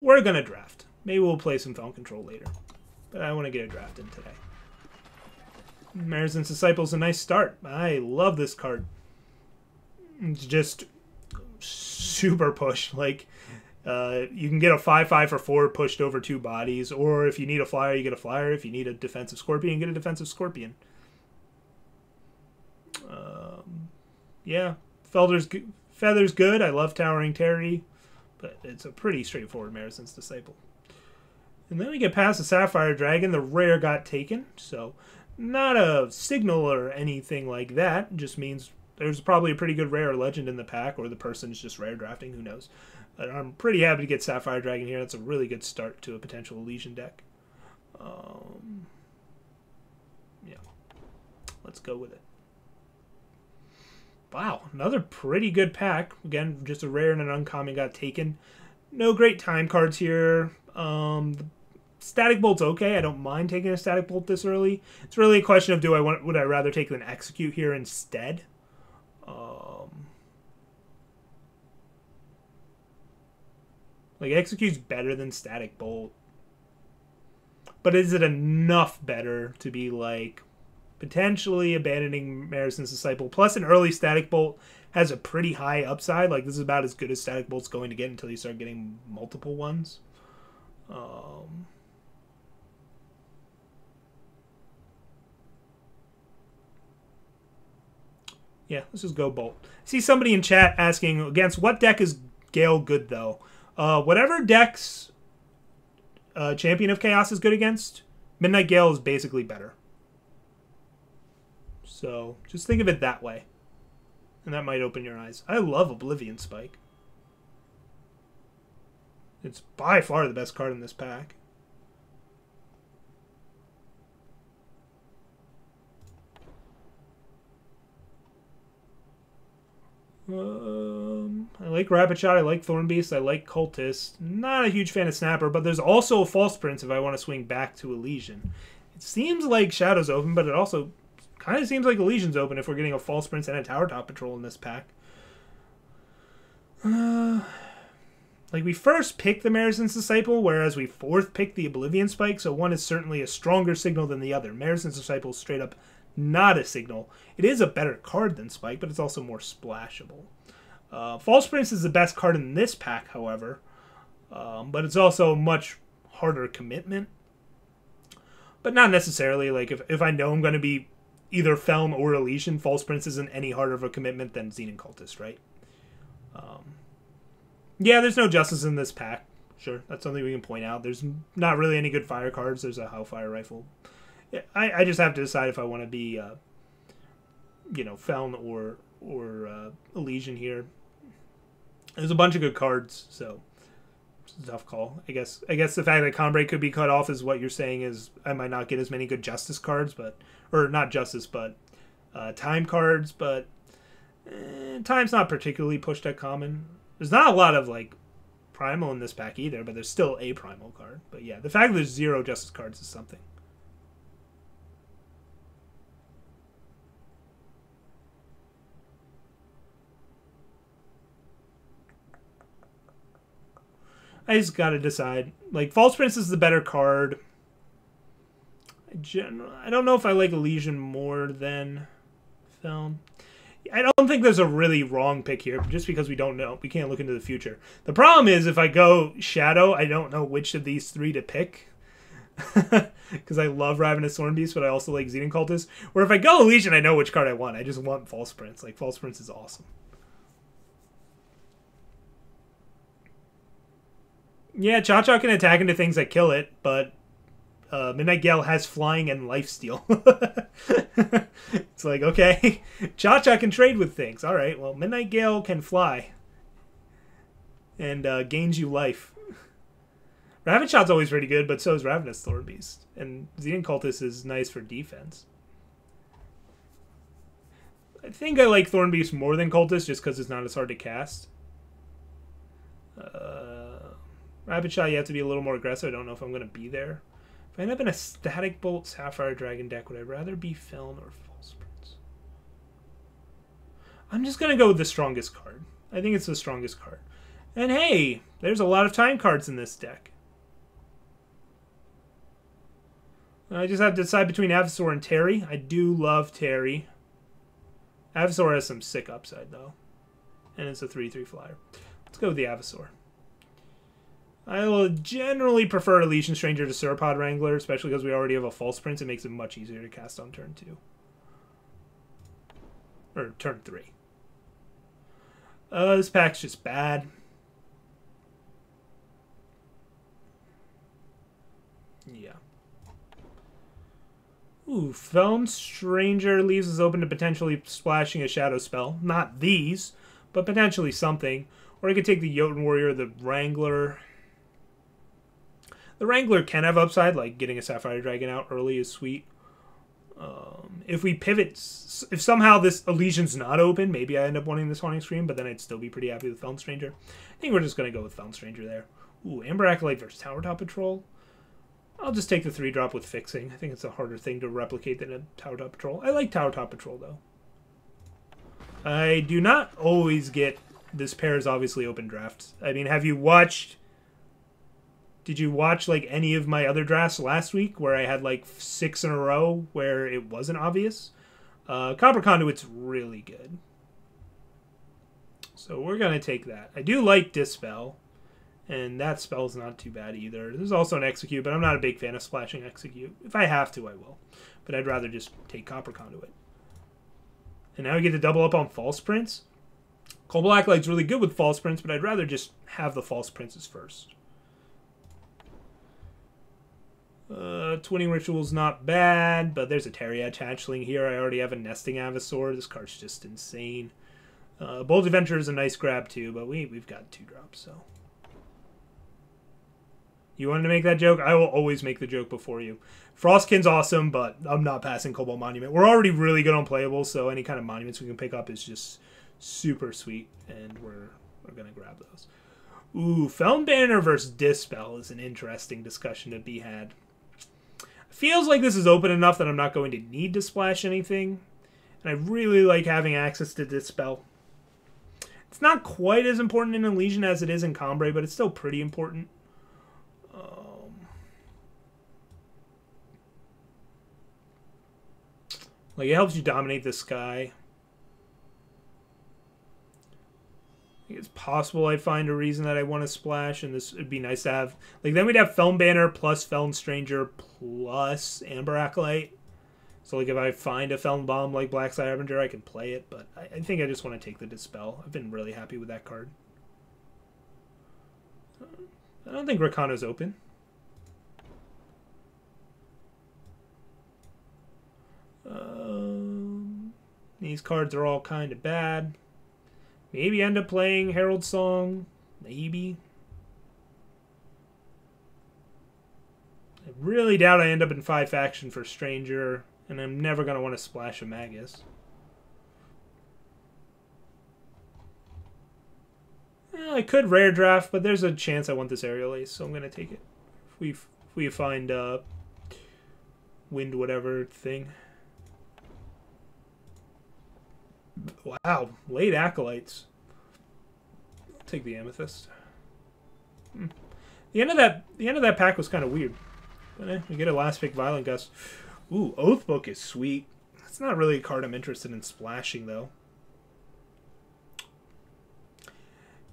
we're going to draft. Maybe we'll play some Feln Control later. But I want to get a draft in today. Marison's Disciple's a nice start. I love this card. It's just super push. Like, you can get a 5/5 for 4 pushed over 2 bodies. Or if you need a flyer, you get a flyer. If you need a defensive scorpion, you get a defensive scorpion. Yeah. Feather's good. I love Towering Terry. But it's a pretty straightforward Marison's Disciple. And then we get past the Sapphire Dragon. The rare got taken. So, not a signal or anything like that. It just means there's probably a pretty good rare legend in the pack. Or the person's just rare drafting. Who knows. But I'm pretty happy to get Sapphire Dragon here. That's a really good start to a potential Elysian deck. Yeah. Let's go with it. Wow, another pretty good pack. Again, just a rare and an uncommon got taken. No great time cards here. The Static Bolt's okay. I don't mind taking a Static Bolt this early. It's really a question of would I rather take an Execute here instead? Like, Execute's better than Static Bolt. But is it enough better to be, like, potentially abandoning Marison's Disciple? Plus, an early Static Bolt has a pretty high upside. Like, this is about as good as Static Bolt's going to get until you start getting multiple ones. Yeah, let's just go Bolt. I see somebody in chat asking, against what deck is Gale good, though? Whatever decks Champion of Chaos is good against, Midnight Gale is basically better. So, just think of it that way. And that might open your eyes. I love Oblivion Spike. It's by far the best card in this pack. I like Rapid Shot, I like Thornbeast, I like Cultist. Not a huge fan of Snapper, but there's also a False Prince if I want to swing back to Elysian. It seems like Shadow's open, but it also kind of seems like Elysian's open if we're getting a False Prince and a Tower Top Patrol in this pack. Like, we first picked the Marison's Disciple, whereas we fourth picked the Oblivion Spike, so one is certainly a stronger signal than the other. Marison's Disciple is straight up not a signal. It is a better card than Spike, but it's also more splashable. False Prince is the best card in this pack, however, but it's also a much harder commitment. But not necessarily. Like, if I know I'm going to be either Feln or Elysian, False Prince isn't any harder of a commitment than Xenon Cultist, right? Yeah, there's no Justice in this pack. Sure, that's something we can point out. There's not really any good fire cards. There's a Hellfire Rifle. I just have to decide if I want to be, you know, Feln or Elysian here. There's a bunch of good cards, so it's a tough call. I guess the fact that Combray could be cut off is what you're saying is I might not get as many good Justice cards, or not Justice, but Time cards, but Time's not particularly pushed at common. There's not a lot of, like, Primal in this pack either, but there's still a Primal card. But yeah, the fact that there's 0 Justice cards is something. I just gotta decide. Like, False Prince is the better card. I don't know if I like Elysian more than Feln. I don't think there's a really wrong pick here, just because we don't know. We can't look into the future. The problem is, if I go Shadow, I don't know which of these 3 to pick. Because I love Ravenous Thornbeast, but I also like Xenon Cultist. Where if I go Elysian, I know which card I want. I just want False Prince. Like, False Prince is awesome. Yeah, Cha-Cha can attack into things that kill it, but Midnight Gale has flying and lifesteal. It's like, okay, Cha-Cha can trade with things. All right, well, Midnight Gale can fly and gains you life. Raven Shot's always pretty good, but so is Ravenous Thornbeast. And Xenon Cultist is nice for defense. I think I like Thornbeast more than Cultist just because it's not as hard to cast. Rapid Shot, you have to be a little more aggressive. I don't know if I'm going to be there. If I end up in a Static Bolt Sapphire Dragon deck, would I rather be Feln or False Prince? I'm just going to go with the strongest card. I think it's the strongest card. And hey, there's a lot of time cards in this deck. I just have to decide between Avesaur and Terry. I do love Terry. Avesaur has some sick upside, though. And it's a 3/3 flyer. Let's go with the Avesaur. I will generally prefer Legion Stranger to Sauropod Wrangler, especially because we already have a False Prince. It makes it much easier to cast on turn 2. Or turn 3. This pack's just bad. Yeah. Ooh, Felm Stranger leaves us open to potentially splashing a shadow spell. Not these, but potentially something. Or I could take the Jotun Warrior, the Wrangler. The Wrangler can have upside, like getting a Sapphire Dragon out early is sweet. If we pivot, if somehow this Elysion's not open, maybe I end up wanting this Haunting Scream, but then I'd still be pretty happy with Felm Stranger. I think we're just going to go with Felm Stranger there. Ooh, Amber Acolyte versus Tower Top Patrol. I'll just take the 3-drop with Fixing. I think it's a harder thing to replicate than a Tower Top Patrol. I like Tower Top Patrol, though. I do not always get... This pair is obviously open drafts. I mean, have you watched... Did you watch, like, any of my other drafts last week where I had, like, 6 in a row where it wasn't obvious? Copper Conduit's really good. So we're going to take that. I do like Dispel, and that spell's not too bad either. There's also an Execute, but I'm not a big fan of splashing Execute. If I have to, I will. But I'd rather just take Copper Conduit. And now we get to double up on False Prince. Cobalt Acolyte's really good with False Prince, but I'd rather just have the False Princes first. Twinning Ritual's not bad, but there's a Teriad Hatchling here. I already have a Nesting Avesaur. This card's just insane. Bold Adventure is a nice grab too, but we've got 2 drops, so. You wanted to make that joke? I will always make the joke before you. Frostkin's awesome, but I'm not passing Cobalt Monument. We're already really good on playables, so any kind of monuments we can pick up is just super sweet, and we're going to grab those. Ooh, Felm Banner versus Dispel is an interesting discussion to be had. Feels like this is open enough that I'm not going to need to splash anything. And I really like having access to Dispel. It's not quite as important in Elysian as it is in Cambrai, but it's still pretty important. Like, it helps you dominate the sky. It's possible I find a reason that I want to splash, and this would be nice to have. Like, then we'd have Felm Banner plus Felm Stranger plus Amber Acolyte. So, like, if I find a Felm Bomb like Blackside Harbinger, I can play it, but I think I just want to take the Dispel. I've been really happy with that card. I don't think Rakano's open. These cards are all kind of bad. Maybe end up playing Herald Song. Maybe. I really doubt I end up in 5 faction for Stranger, and I'm never going to want to splash a Magus. Well, I could rare draft, but there's a chance I want this Aerial Ace, so I'm going to take it. If we find wind whatever thing. Wow, late Acolytes. I'll take the Amethyst. The end of that pack was kind of weird. But we get a last pick Violent Gust. Ooh, Oathbook is sweet. It's not really a card I'm interested in splashing though.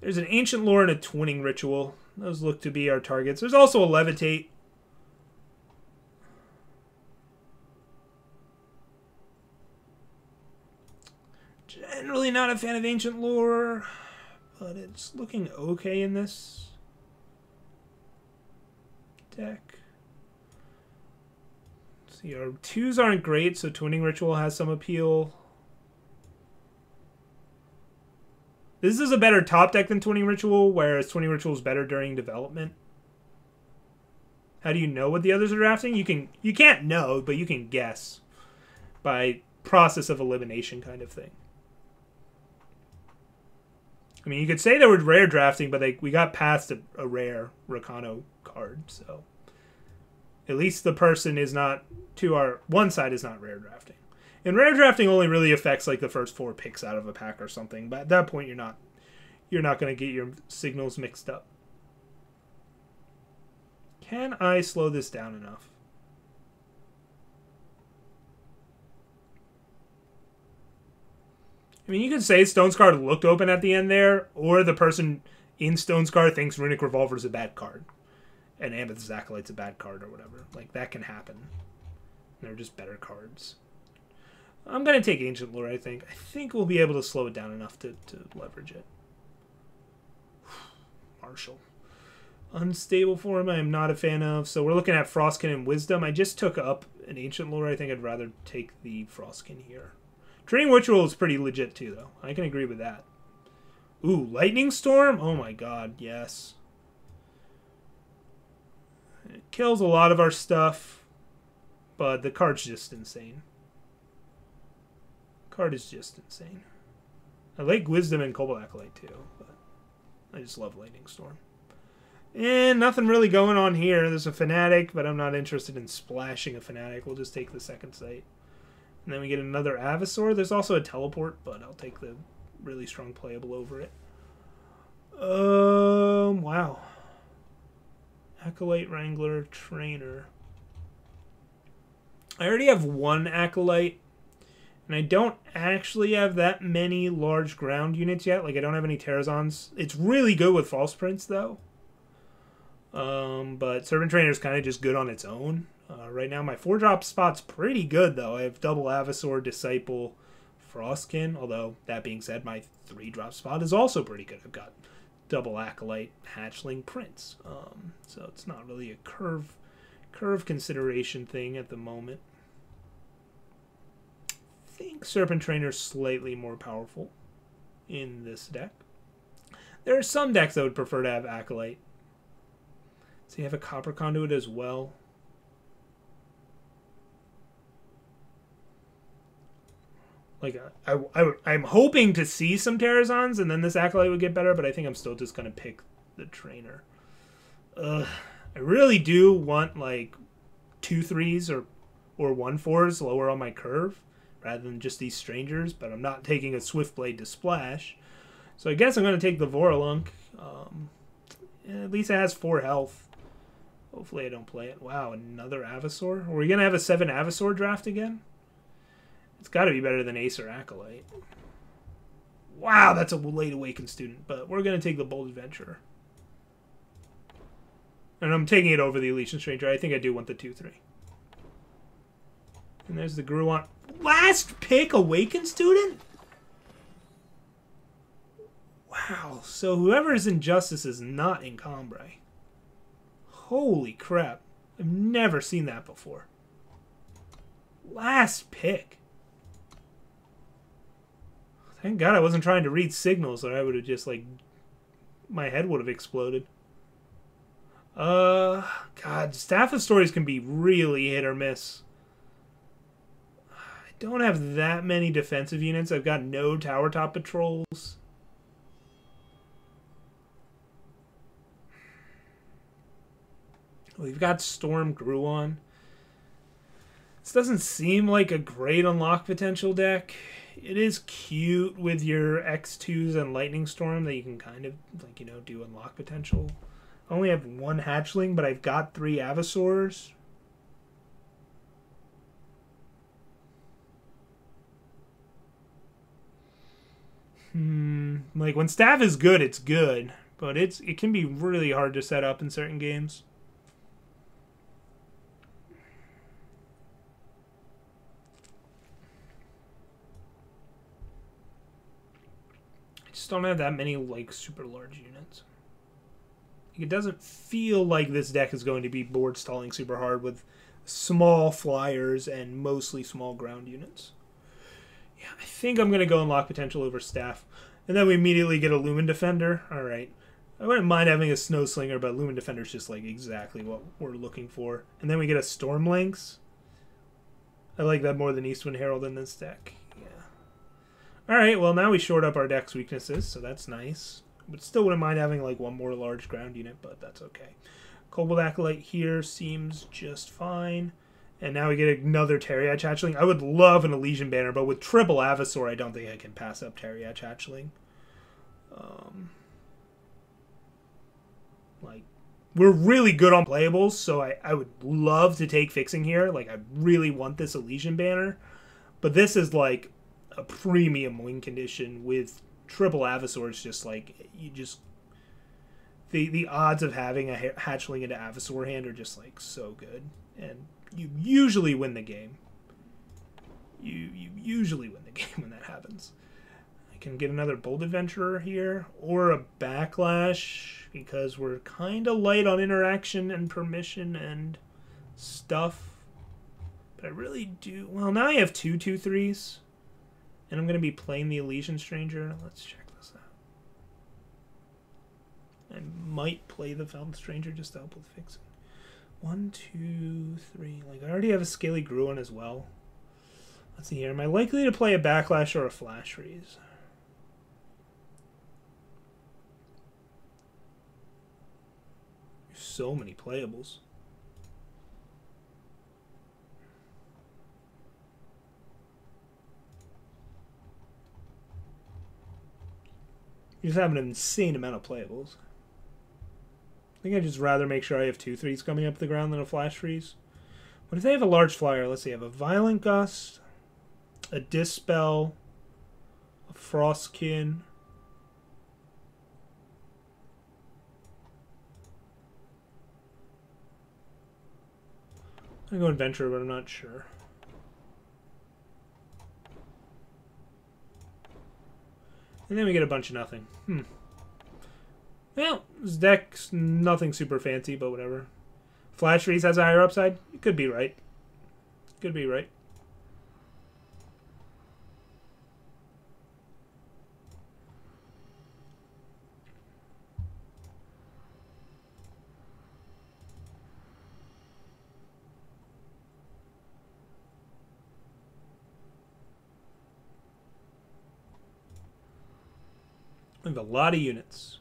There's an Ancient Lore and a Twinning Ritual. Those look to be our targets. There's also a Levitate. Generally not a fan of Ancient Lore, but it's looking okay in this deck. Let's see, our 2s aren't great, so Twinning Ritual has some appeal. This is a better top deck than Twinning Ritual, whereas Twinning Ritual is better during development. How do you know what the others are drafting? You can't know, but you can guess by process of elimination kind of thing. I mean, you could say they were rare drafting, but we got past a rare Rakano card, so at least the person is not one side is not rare drafting. And rare drafting only really affects like the first 4 picks out of a pack or something, but at that point you're you're not going to get your signals mixed up. Can I slow this down enough? I mean, you could say Stone's card looked open at the end there, or the person in Stone's card thinks Runic Revolver is a bad card, and Amethyst Acolyte's a bad card or whatever. Like, that can happen. They're just better cards. I'm going to take Ancient Lore, I think. I think we'll be able to slow it down enough to leverage it. Marshall. Unstable form I am not a fan of. So we're looking at Frostkin and Wisdom. I just took up an Ancient Lore. I think I'd rather take the Frostkin here. Training Ritual is pretty legit too, though. I can agree with that. Ooh, Lightning Storm? Oh my god, yes. It kills a lot of our stuff, but the card's just insane. Card is just insane. I like Wisdom and Cobalt Acolyte too, but I just love Lightning Storm. And nothing really going on here. There's a Fanatic, but I'm not interested in splashing a Fanatic. We'll just take the second sight. And then we get another Avisaur. There's also a Teleport, but I'll take the really strong playable over it. Wow. Acolyte, Wrangler, Trainer. I already have one Acolyte. And I don't actually have that many large ground units yet. Like, I don't have any Terrazons. It's really good with False Prince, though. But Serpent Trainer is kind of just good on its own. Right now, my 4-drop spot's pretty good, though. I have double Avisaur, Disciple, Frostkin. Although, that being said, my 3-drop spot is also pretty good. I've got double Acolyte, Hatchling, Prince. So it's not really a curve consideration thing at the moment. I think Serpent Trainer's slightly more powerful in this deck. There are some decks that would prefer to have Acolyte. So you have a Copper Conduit as well. Like, I'm hoping to see some Terrazons, and then this Acolyte would get better, but I think I'm still just going to pick the Trainer. I really do want, like, 2/3s or 1/4s lower on my curve, rather than just these strangers, but I'm not taking a Swiftblade to splash. So I guess I'm going to take the Voralunk. At least it has 4 health. Hopefully I don't play it. Wow, another Avisaur? Are we going to have a 7 Avisaur draft again? It's got to be better than Ace or Acolyte. Wow, that's a late awakened student, but we're going to take the Bold Adventurer. And I'm taking it over the Elysian Stranger. I think I do want the 2/3. And there's the Gruant. Last pick Awakened Student? Wow, so whoever is Injustice is not in Cambrai. Holy crap. I've never seen that before. Last pick. Thank God I wasn't trying to read signals, or I would have just, like, my head would have exploded. God, Staff of Stories can be really hit or miss. I don't have that many defensive units. I've got no Tower Top Patrols. We've got Storm Gruon. This doesn't seem like a great unlock potential deck. It is cute with your X2s and Lightning Storm that you can kind of, like, you know, do unlock potential. I only have 1 Hatchling, but I've got 3 Avisaurs. Like, when Staff is good, it's good. But it can be really hard to set up in certain games. I just don't have that many, like, super large units. It doesn't feel like this deck is going to be board stalling super hard with small flyers and mostly small ground units. Yeah, I think I'm going to go unlock potential over Staff. And then we immediately get a Lumen Defender. Alright. I wouldn't mind having a Snow Slinger, but Lumen Defender's just, like, exactly what we're looking for. And then we get a Storm Lynx. I like that more than Eastwind Herald in this deck. Yeah. Alright, well, now we short up our deck's weaknesses, so that's nice. But still wouldn't mind having, like, 1 more large ground unit, but that's okay. Cobalt Acolyte here seems just fine. And now we get another Terriach Hatchling. I would love an Elysian Banner, but with triple Avisaur, I don't think I can pass up Terriach Hatchling. Um, like, we're really good on playables, so I would love to take fixing here. Like, I really want this Elysian banner. But this is, like, a premium win condition with triple Avasors. Just, like, you just... The odds of having a hatchling into Avasor hand are just, like, so good. And you usually win the game. You usually win the game when that happens. I can get another Bold Adventurer here, or a Backlash, because we're kind of light on interaction and permission and stuff. But I really do... Well, now I have 2/2/3s, and I'm going to be playing the Elysian Stranger. Let's check this out. I might play the Fountain Stranger just to help with fixing. 1, 2, 3. Like, I already have a Scaly Gruin as well. Let's see here. Am I likely to play a Backlash or a Flash Freeze? There's so many playables. You just have an insane amount of playables. I think I'd just rather make sure I have 2/3s coming up the ground than a Flash Freeze. What if they have a large flyer? Let's see. I have a Violent Gust, a Dispel, a Frostkin. I'm going to go Adventure, but I'm not sure. And then we get a bunch of nothing. Well, this deck's nothing super fancy, but whatever. Flash Freeze has a higher upside? It could be right. Could be right. We have a lot of units.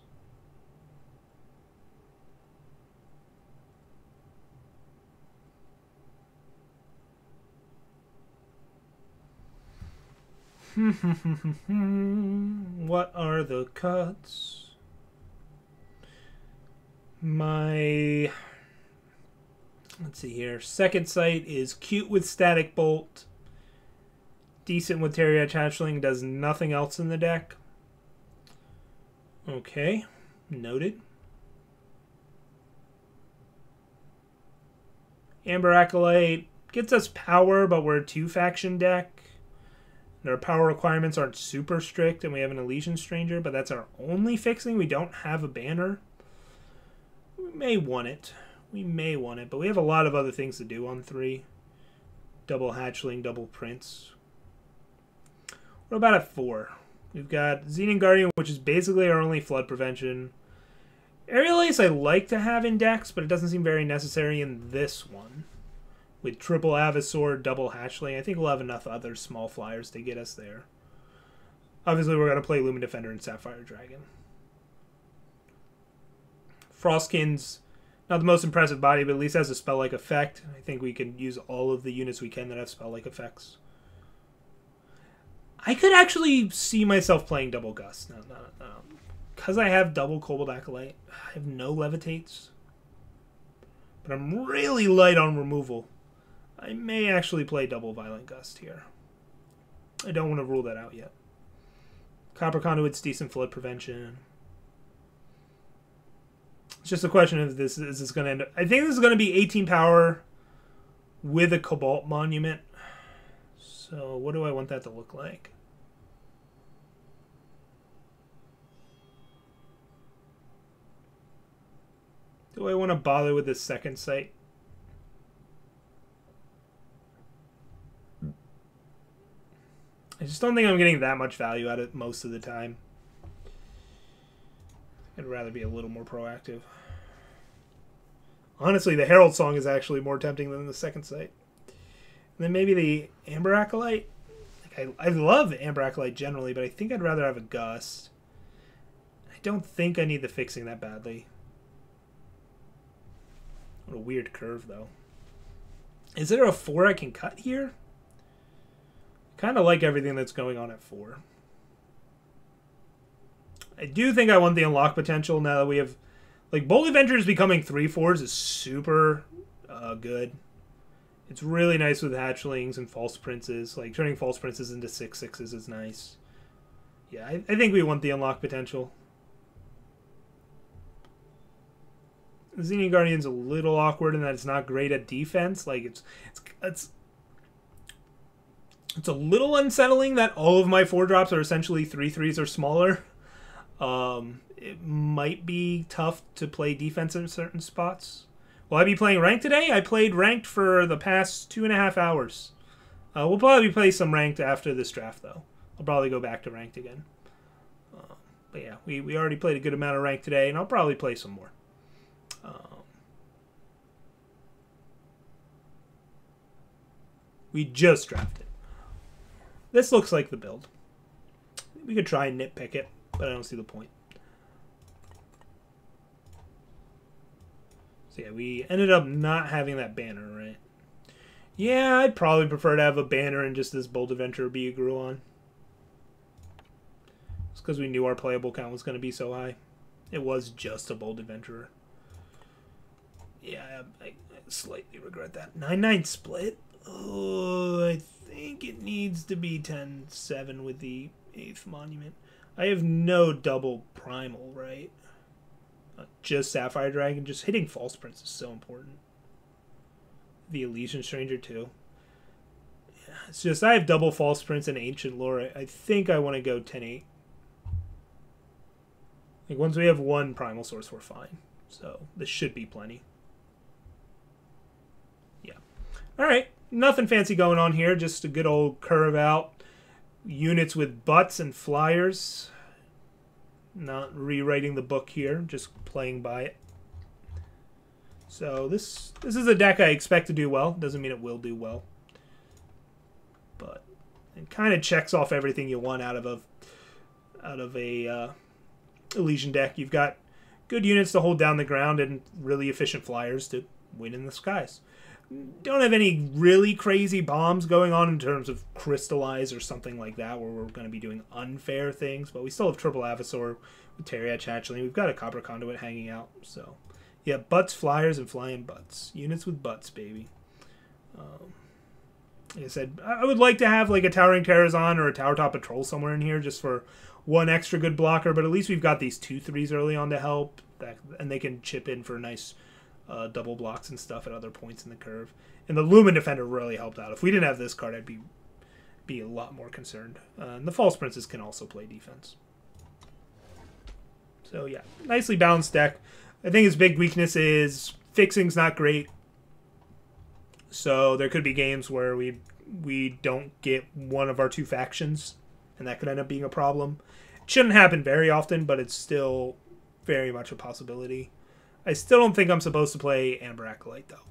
What are the cuts? My... Let's see here. Second sight is cute with Static Bolt. Decent with Terry Hatchling. Does nothing else in the deck. Okay. Noted. Amber Acolyte gets us power, but we're a 2-faction deck. And our power requirements aren't super strict, and we have an Elysian Stranger, but that's our only fixing. We don't have a banner. We may want it. We may want it, but we have a lot of other things to do on 3. Double Hatchling, double Prince. What about at 4? We've got Xenon Guardian, which is basically our only flood prevention. Aerial Ace I like to have in decks, but it doesn't seem very necessary in this one. With triple Avasor, double Hatchling, I think we'll have enough other small flyers to get us there. Obviously, we're going to play Lumen Defender and Sapphire Dragon. Frostkin's not the most impressive body, but at least has a spell-like effect. I think we can use all of the units we can that have spell-like effects. I could actually see myself playing double Gust. No. Because I have double Cobalt Acolyte, I have no Levitates. But I'm really light on removal. I may actually play double Violent Gust here. I don't want to rule that out yet. Copper Conduit's decent flood prevention. It's just a question of this is this going to end up... I think this is going to be 18 power with a Cobalt Monument. So what do I want that to look like? Do I want to bother with this second sight? I just don't think I'm getting that much value out of it most of the time. I'd rather be a little more proactive. Honestly, the Herald Song is actually more tempting than the second sight. And then maybe the Amber Acolyte. Like I love Amber Acolyte generally, but I think I'd rather have a Gust. I don't think I need the fixing that badly. What a weird curve, though. Is there a 4 I can cut here? Kind of like everything that's going on at 4. I do think I want the unlock potential now that we have... Like, Bold Adventures becoming 3/4s is super good. It's really nice with hatchlings and false princes. Like, turning false princes into 6/6s is nice. Yeah, I think we want the unlock potential. Xenian Guardian's a little awkward in that it's not great at defense. Like, it's a little unsettling that all of my 4-drops are essentially 3/3s or smaller. It might be tough to play defense in certain spots. Will I be playing ranked today? I played ranked for the past 2.5 hours. We'll probably play some ranked after this draft, though. I'll probably go back to ranked again. But yeah, we already played a good amount of ranked today, and I'll probably play some more. We just drafted. This looks like the build. We could try and nitpick it, but I don't see the point. So yeah, we ended up not having that banner, right? Yeah, I'd probably prefer to have a banner and just this Bold Adventurer be a Gruon. It's because we knew our playable count was going to be so high. It was just a Bold Adventurer. Yeah, I slightly regret that. 9/9 split? Oh, I think it needs to be 10/7 with the 8th monument. I have no double primal, right? Just Sapphire Dragon. Just hitting False Prince is so important. The Elysian Stranger too. Yeah, it's just I have double False Prince and Ancient Lore. I think I want to go 10/8. Like once we have one primal source, we're fine. So this should be plenty. Yeah. All right. Nothing fancy going on here. Just a good old curve out. Units with butts and flyers. Not rewriting the book here. Just playing by it. So this is a deck I expect to do well. Doesn't mean it will do well. But it kind of checks off everything you want out of a Elysian deck. You've got good units to hold down the ground and really efficient flyers to win in the skies. Don't have any really crazy bombs going on in terms of Crystallize or something like that where we're going to be doing unfair things, but we still have Triple Avasaur with Teriach Hatchling. We've got a Copper Conduit hanging out, so yeah, butts, flyers, and flying butts. Units with butts, baby. Like I said, I would like to have like a Towering Terrazon or a Tower Top Patrol somewhere in here just for one extra good blocker, but at least we've got these 2/3s early on to help, and they can chip in for nice double blocks and stuff at other points in the curve. And the Lumen Defender really helped out. If we didn't have this card, I'd be a lot more concerned. And the False Princes can also play defense. So yeah, nicely balanced deck. I think his big weakness is fixing's not great. So there could be games where we don't get one of our two factions, and that could end up being a problem. It shouldn't happen very often, but it's still very much a possibility. I still don't think I'm supposed to play Amber Acolyte, though.